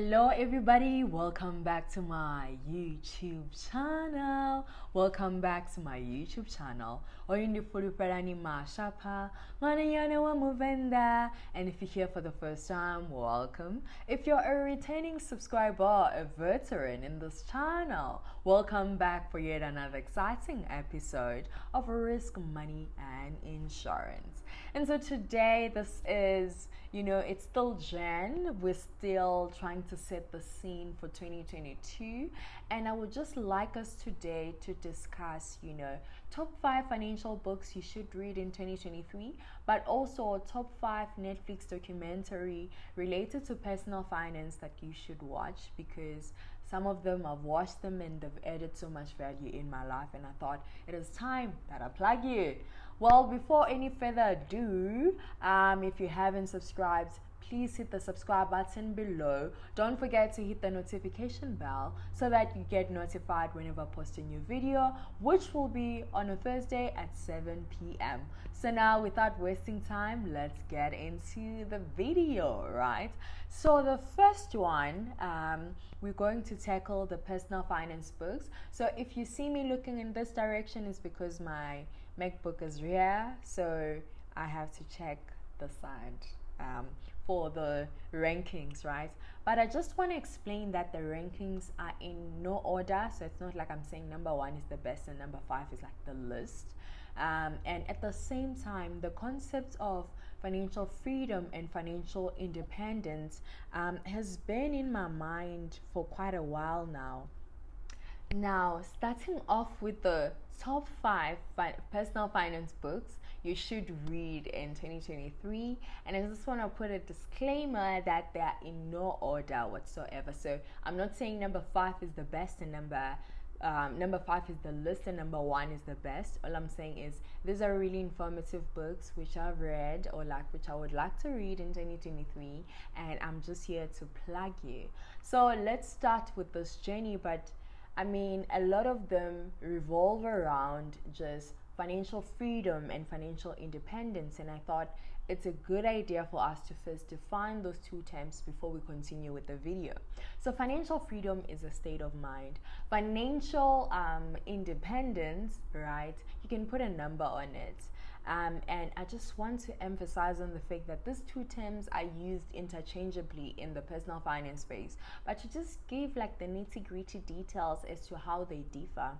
Hello everybody, welcome back to my YouTube channel. Welcome back to my YouTube channel. Oyindifuluperani mashapa, manayana wa muvenda. And if you're here for the first time, welcome. If you're a returning subscriber, a veteran in this channel, welcome back for yet another exciting episode of Risk, Money and Insurance. And so today, this is, it's still Jan. We're still trying to set the scene for 2022. And I would just like us today to discuss, top 5 financial books you should read in 2023, but also a top 5 Netflix documentary related to personal finance that you should watch, because some of them I've watched them and they've added so much value in my life, and I thought it is time that I plug you. Well, before any further ado, if you haven't subscribed, please hit the subscribe button below. Don't forget to hit the notification bell so that you get notified whenever I post a new video, which will be on a Thursday at 7 p.m. So now, without wasting time, let's get into the video, right? So the first one, we're going to tackle the personal finance books. So if you see me looking in this direction, it's because my MacBook is here, so I have to check the side for the rankings, right? But I just want to explain that the rankings are in no order, so it's not like I'm saying number 1 is the best and number 5 is like the list. And at the same time, the concept of financial freedom and financial independence has been in my mind for quite a while now. Now, starting off with the top 5 personal finance books you should read in 2023, and I just want to put a disclaimer that they are in no order whatsoever. So I'm not saying number 5 is the best and number 5 is the list and number 1 is the best. All I'm saying is these are really informative books which I've read or which I would like to read in 2023, and I'm just here to plug you. So let's start with this journey, but I mean, a lot of them revolve around just financial freedom and financial independence, and I thought it's a good idea for us to first define those two terms before we continue with the video. So financial freedom is a state of mind. Financial independence, right? You can put a number on it. And I just want to emphasize on the fact that these two terms are used interchangeably in the personal finance space, but to just give like the nitty-gritty details as to how they differ.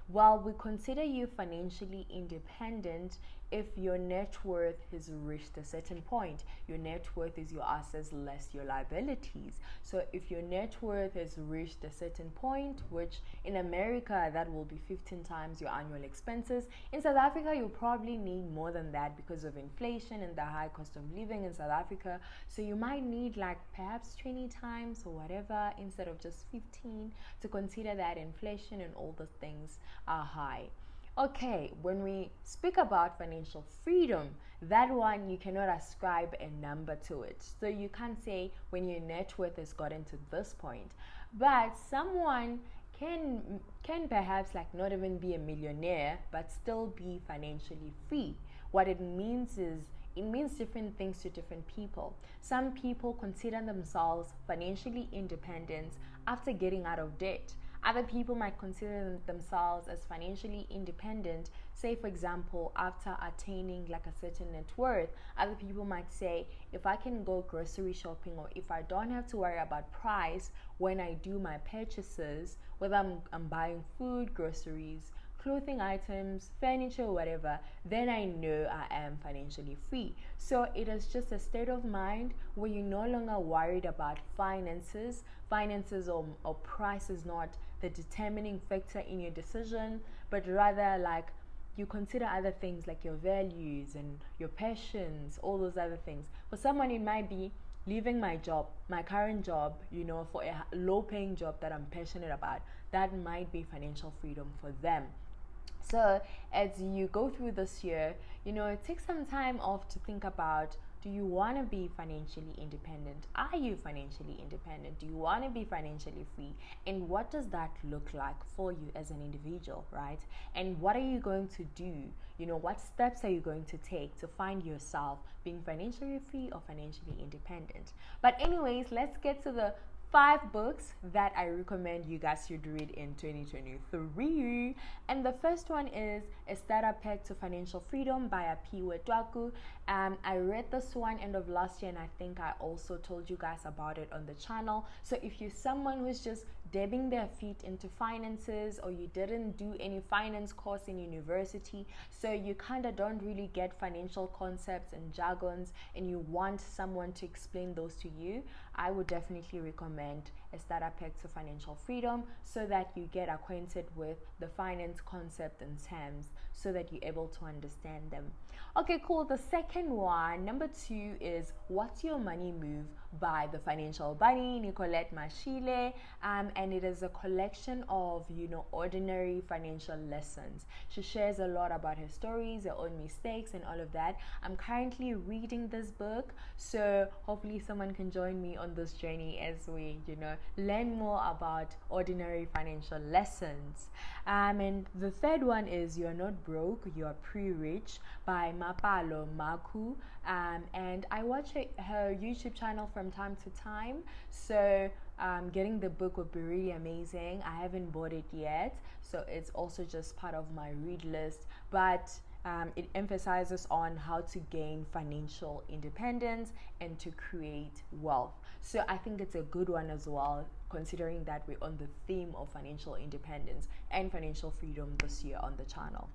While we consider you financially independent if your net worth has reached a certain point. Your net worth is your assets less your liabilities. So if your net worth has reached a certain point, which in America that will be 15 times your annual expenses, in South Africa you probably need more than that because of inflation and the high cost of living in South Africa. So you might need like perhaps 20 times or whatever instead of just 15, to consider that inflation and all the things are high. Okay, when we speak about financial freedom, that one you cannot ascribe a number to it. So you can't say when your net worth has gotten to this point. But someone can perhaps like not even be a millionaire but still be financially free. What it means is it means different things to different people. Some people consider themselves financially independent after getting out of debt. Other people might consider themselves as financially independent, say for example, after attaining like a certain net worth. Other people might say, if I can go grocery shopping, or if I don't have to worry about price when I do my purchases, whether I'm buying food, groceries, clothing items, furniture, whatever, then I know I am financially free. So it is just a state of mind where you're no longer worried about finances. Finances or price is not the determining factor in your decision, but rather like you consider other things like your values and your passions, all those other things. For someone, it might be leaving my job, my current job, for a low paying job that I'm passionate about. That might be financial freedom for them. So as you go through this year, take some time off to think about, do you want to be financially independent? Are you financially independent? Do you want to be financially free? And what does that look like for you as an individual, right? And what are you going to do? What steps are you going to take to find yourself being financially free or financially independent? But anyways, let's get to the 5 books that I recommend you guys should read in 2023. And the first one is A Starter Pack to Financial Freedom by Apiwe Twaku. I read this one end of last year, and I think I also told you guys about it on the channel. So if you're someone who's just dabbing their feet into finances, or you didn't do any finance course in university, so you kind of don't really get financial concepts and jargons, and you want someone to explain those to you, I would definitely recommend A Starter Pack to Financial Freedom, so that you get acquainted with the finance concept and terms, so that you're able to understand them. Okay, cool. The second one, number 2, is What's Your Money Move by the financial bunny Nicolette Mashile, and it is a collection of ordinary financial lessons. She shares a lot about her stories, her own mistakes, and all of that. I'm currently reading this book, so hopefully someone can join me on this journey as we learn more about ordinary financial lessons. And the third one is You're Not Broke, You're Pre-Rich by Mapalo Maku, and I watch her YouTube channel from time to time, so getting the book would be really amazing. I haven't bought it yet, so it's also just part of my read list, but it emphasizes on how to gain financial independence and to create wealth. So I think it's a good one as well, considering that we're on the theme of financial independence and financial freedom this year on the channel.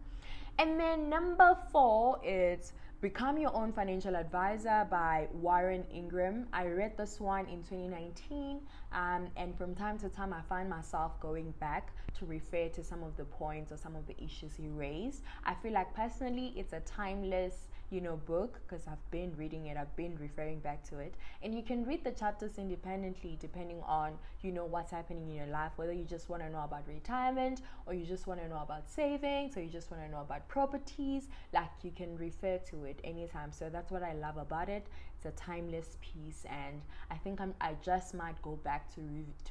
And then number 4 is Become Your Own Financial Advisor by Warren Ingram. I read this one in 2019, and from time to time I find myself going back to refer to some of the points or some of the issues he raised. I feel like personally it's a timeless book, because I've been reading it, I've been referring back to it, and you can read the chapters independently depending on what's happening in your life, whether you just want to know about retirement, or you just want to know about savings, or you just want to know about properties. Like, you can refer to it anytime. So that's what I love about it. It's a timeless piece, and I think I just might go back to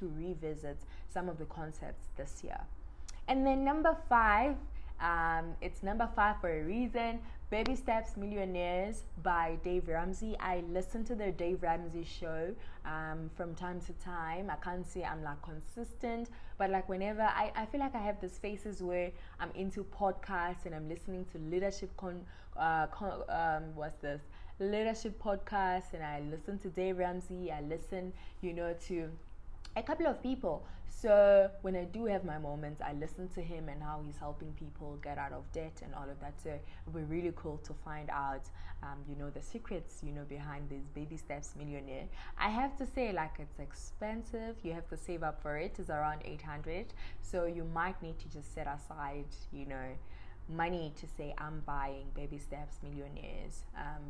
revisit some of the concepts this year. And then number 5, it's number 5 for a reason, Baby Steps Millionaires by Dave Ramsey. I listen to the Dave Ramsey show from time to time. I can't say I'm like consistent, but like whenever I feel like I have these phases where I'm into podcasts and I'm listening to leadership leadership podcasts, and I listen to Dave Ramsey. I listen to a couple of people. So when I do have my moments, I listen to him and how he's helping people get out of debt and all of that. So it would be really cool to find out, the secrets, behind this Baby Steps Millionaire. I have to say, like, it's expensive. You have to save up for it. It's around 800. So you might need to just set aside, money to say, I'm buying Baby Steps Millionaires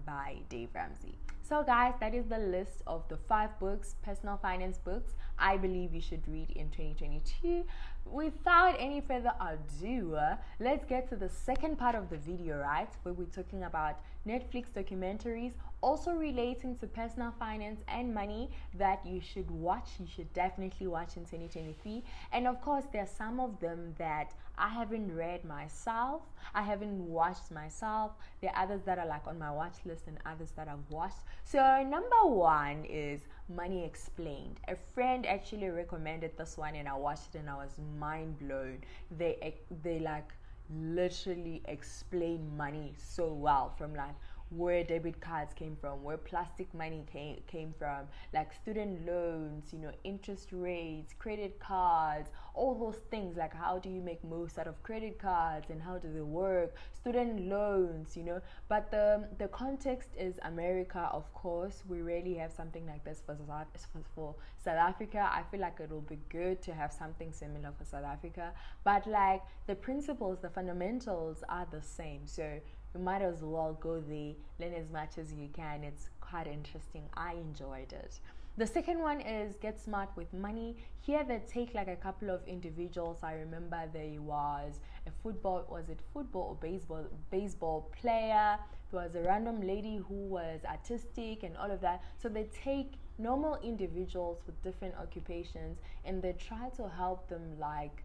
by Dave Ramsey. So guys, that is the list of the 5 books, personal finance books, I believe you should read in 2022. Without any further ado, let's get to the second part of the video, right? Where we're talking about Netflix documentaries, also relating to personal finance and money, that you should watch. You should definitely watch in 2023. And of course, there are some of them that I haven't read myself, I haven't watched myself. There are others that are like on my watch list and others that I've watched. So number 1 is Money Explained. A friend actually recommended this one, and I watched it and I was mind blown. They like literally explain money so well, from like where debit cards came from, where plastic money came from, like student loans, interest rates, credit cards, all those things. Like, how do you make most out of credit cards and how do they work, student loans, but the context is America. Of course, we rarely have something like this for South Africa. I feel like it will be good to have something similar for South Africa, but like the principles, the fundamentals are the same. So you might as well go there, learn as much as you can. It's quite interesting. I enjoyed it. The second one is Get Smart with Money. Here they take like a couple of individuals. I remember there was a football or baseball player. There was a random lady who was artistic and all of that. So they take normal individuals with different occupations and they try to help them, like,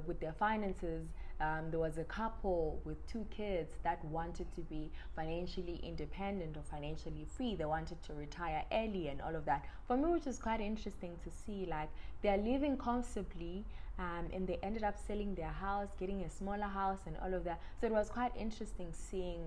with their finances, there was a couple with 2 kids that wanted to be financially independent or financially free. They wanted to retire early and all of that. For me, which is quite interesting to see, like, they're living comfortably, and they ended up selling their house, getting a smaller house and all of that. So it was quite interesting seeing,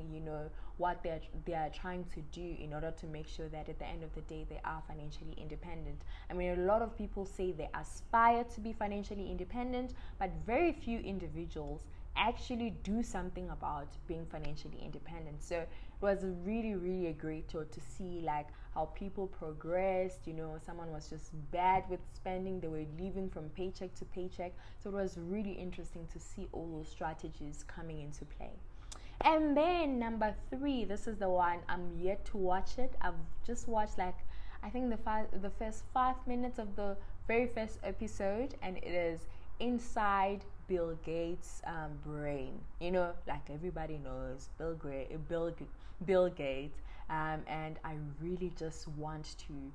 what they're trying to do in order to make sure that at the end of the day they are financially independent. I mean, a lot of people say they aspire to be financially independent, but very few individuals actually do something about being financially independent. So it was really, really a great tour to see, like, how people progressed. Someone was just bad with spending, they were living from paycheck to paycheck. So it was really interesting to see all those strategies coming into play. And then number 3, this is the one I'm yet to watch it. I've just watched, like, I think the first 5 minutes of the very first episode, and it is Inside Bill Gates' brain. Like everybody knows Bill Gates, and I really just want to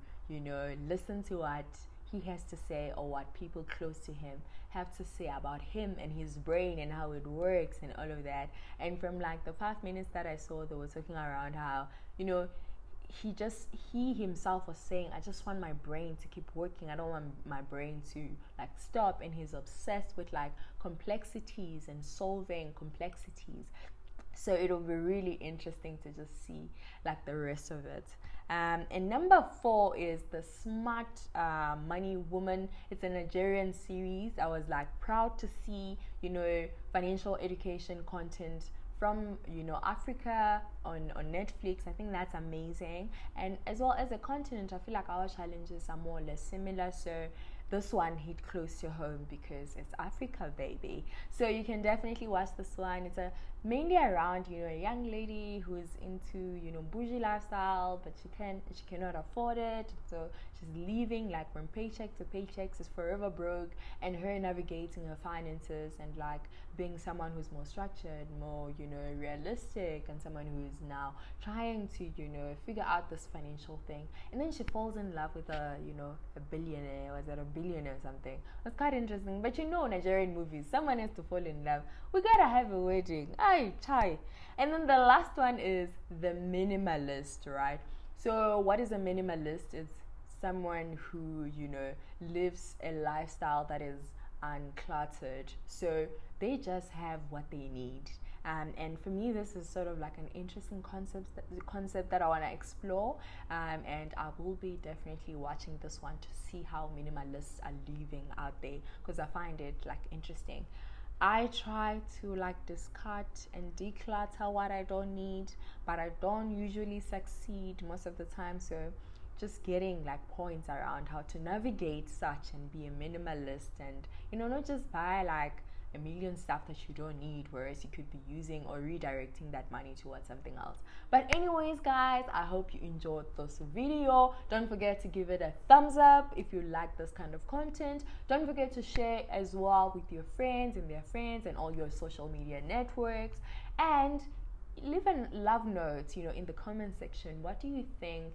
listen to what he has to say, or what people close to him have to say about him and his brain and how it works and all of that. And from like the 5 minutes that I saw, they were talking around how he himself was saying, I just want my brain to keep working. I don't want my brain to like stop. And he's obsessed with like complexities and solving complexities. So it'll be really interesting to just see like the rest of it. And number 4 is The Smart Money Woman. It's a Nigerian series. I was like proud to see, financial education content from Africa on Netflix. I think that's amazing. And as well as a continent, I feel like our challenges are more or less similar. So this one hit close to home because it's Africa, baby. So you can definitely watch this one. It's mainly around a young lady who's into bougie lifestyle, but she cannot afford it. So she's living like from paycheck to paycheck. She's forever broke, and her navigating her finances and like being someone who's more structured, more realistic, and someone who's now trying to figure out this financial thing. And then she falls in love with a billionaire. Was it a billionaire or something? It's quite interesting. But Nigerian movies, someone has to fall in love. We gotta have a wedding. Ay, chai. And then the last one is The Minimalist, right? So what is a minimalist? It's someone who lives a lifestyle that is uncluttered. So they just have what they need. And for me, this is sort of like an interesting concept that I want to explore. And I will be definitely watching this one to see how minimalists are living out there, because I find it like interesting. I try to like discard and declutter what I don't need, but I don't usually succeed most of the time. So just getting like points around how to navigate such and be a minimalist, and not just buy like a million stuff that you don't need, whereas you could be using or redirecting that money towards something else. But anyways, guys, I hope you enjoyed this video. Don't forget to give it a thumbs up if you like this kind of content. Don't forget to share as well with your friends and their friends and all your social media networks, and leave a love note in the comment section. What do you think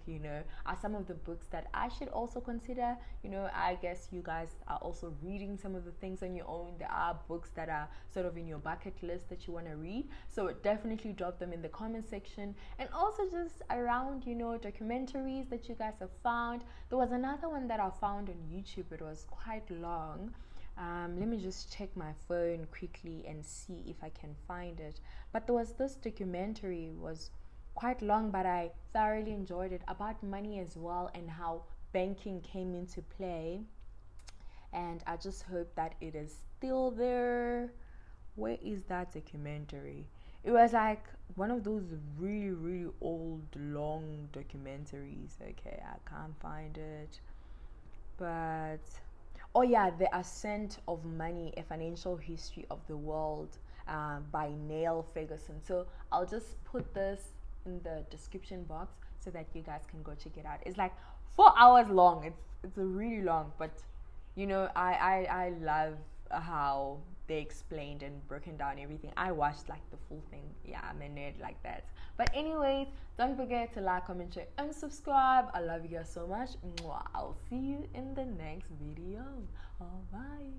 are some of the books that I should also consider? I guess you guys are also reading some of the things on your own. There are books that are sort of in your bucket list that you want to read, so definitely drop them in the comment section. And also just around documentaries that you guys have found. There was another one that I found on YouTube. It was quite long. Let me just check my phone quickly and see if I can find it. But there was this documentary. It was quite long, but I thoroughly enjoyed it, about money as well and how banking came into play. And I just hope that it is still there. Where is that documentary? It was like one of those really, really old, long documentaries. Okay, I can't find it. But oh yeah, The Ascent of Money, A Financial History of the World, by Neil Ferguson. So I'll just put this in the description box so that you guys can go check it out. It's like 4 hours long. It's really long, but I love how they explained and broken down everything. I watched like the full thing. Yeah, I'm a nerd like that. But anyways, don't forget to like, comment, share, and subscribe. I love you guys so much. I'll see you in the next video. Bye.